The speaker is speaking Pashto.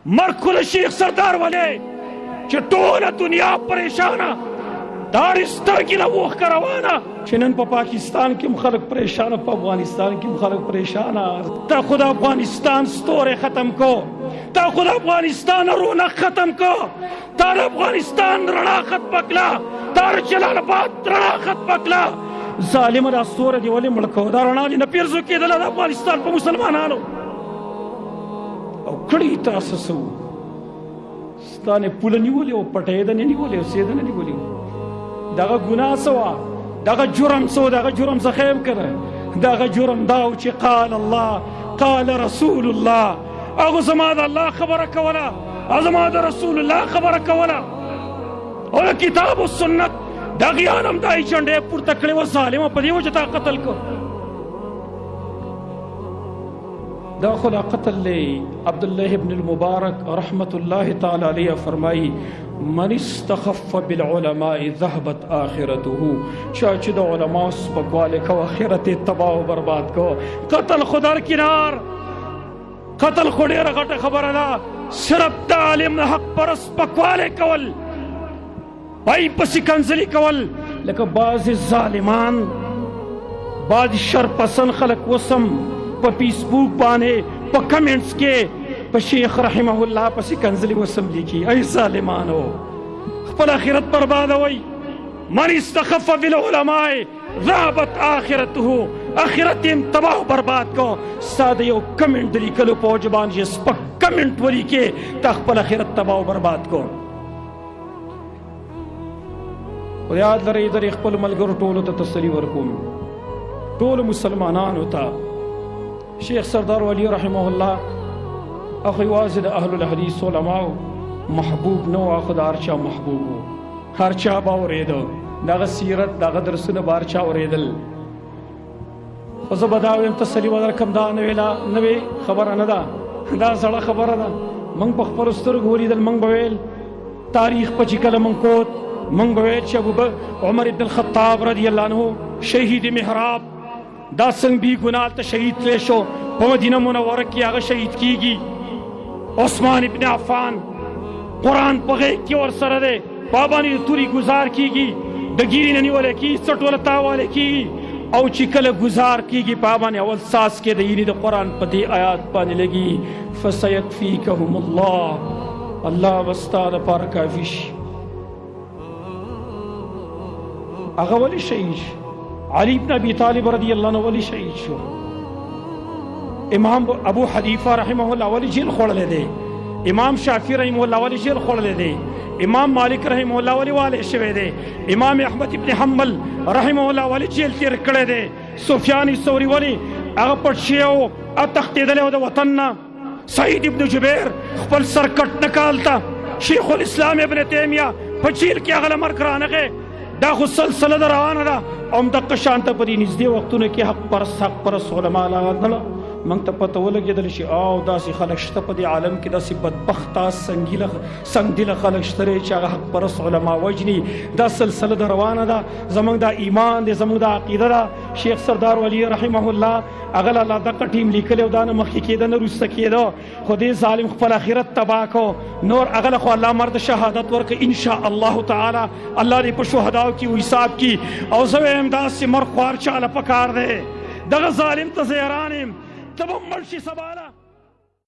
مرکل شیخ سردار ولی چې ټوله دنیا پریشانه دار سترګې له اوښکه روانه چې نن په پاکستان کې خلک پریشانه په افغانستان کې خلک پریشانه تا خو د افغانستان ستوری ختم کو تا خو د افغانستان رونق ختم کو تا د افغانستان رڼا ختمه کړه تا د جلال آباد رڼا ختمه کړه ظالمه دا ستوری دې ولې مړ کړو دا رڼا دې نه پیرزو کېدله د افغانستان په مسلمانانو او کړي تاسو څه وو ستا نه پوله نیولې وه پټۍ ده نه نیولې وه سیده نه نیولې وه دغه ګناه څه وه دغه جرم څه و دغه جرم څه ښیم که نه دغه جرم دا و چې قال الله قال رسول الله هغه زما د الله خبره کوله او زما د رسول الله خبره کوله او د کتاب و سنت دغیان هم دا ایجنډې پورته کړې وه ظالمه په دې وجه تا قتل کړ دا خدا قتل لے عبداللہ ابن المبارک رحمت اللہ تعالی علیہ فرمائی من استخف بالعلماء ذهبت آخرته چاچ دا علماء سپکوالے کو آخرت تباہ و برباد کو قتل خدار کنار قتل خودیر غٹ خبر دا صرف دا علم حق پر سپکوالے کول بھائی پسی کنزلی کول لیکن بعض ظالمان بعض شر پسند خلق وسم په فیسبوک باندې په کمنټس کې په شیخ رحمه الله پسې کنځلې وسم لیکي ای ظالمانو خپل آخرت بربادوئ من استخف بالعلماء ذهبت آخرته آخرت یې تباه برباد کو ستا د یو کمنټ د لیکلو په وجه باندې چې سپک کمنټ ولیکې تا خپل آخرت تباه برباد کو خو یاد لرئ درې خپلو ملګرو ټولو ته تسلي ورکوم ټولو مسلمانانو ته شیخ سردار ولی رحمه الله اخو یوازې د اهل الحدیث علماو محبوب نه و اخو د هر چا محبوب و هر چا به اورېده دغه سیرت دغه درسونه به هر چا اورېدل خو زه به دا ویم تسلي به درکړم دا نوې خبره نه ده دا زړه خبره ده موږ په خپلو سترګو ولیدل موږ به ویل تاریخ په چې کله موږ کوت موږ به ویل چې عمر ابن الخطاب رضی الله عنه شهید محراب دا څنګه بی ګناه ته شهید تللی شو په مدینه منوره کې هغه شهید کیږي عثمان ابن عفان قرآن په غیږ کې ورسره دی په باندې د تورې ګزار کیږي د ګیرې نه نیولی کیږي څټ وله تاوالی کیږي او چې کله ګزار کیږي په باندې اول ساس کې د یعنې د قرآن په دې آیات باندې لګي فسیکفیکهم الله الله به ستا دپاره کافي شي هغه ولې شهید شي علی بن ابی طالب رضی اللہ عنہ ولی شهید شو امام ابو حنیفه رحمه الله ولی جیل خوړلی دی امام شافعی رحمه الله ولی جیل خوړلی دی امام مالک رحمه الله ولی والی شوی دی امام احمد ابن حنبل رحمه الله ولی جیل تیر کړی دی سفیان ثوری ولی هغه پټ شوی او تښتېدلی و د وطن نه سعید ابن جبیر خپل سر کټ نه کالته شیخ الاسلام ابن تیمیه په جیل کې هغه له مرګ رانغی دا خو سلسله ده روانه ده او همدغه شانته په دې نږدې وختونو کې حق پرست علما راغله موږ ته پته ولګېدل چې او داسې خلک شته په دې عالم کې داسې بدبخته سنګدله خلک شته دی چې هغه حق پرست علما وجني دا سلسله ده روانه ده زموږ دا ایمان دی زموږ دا عقیده ده شیخ سردار ولی رحمه الله هغه له الله دغه ټیم لیکلی او دا نه مخکې کېده نه وروسته کېده خو دې ظالم خپل آخرت تباه کو نور هغه له خو الله مرد شهادت ورکړي انشاء الله تعالی الله دې په شهداو کې حساب کړي او زه وایم داسې مرخوار چاله پکار دی دغه ظالم ته زه حیران یم ته به مړ شي سبا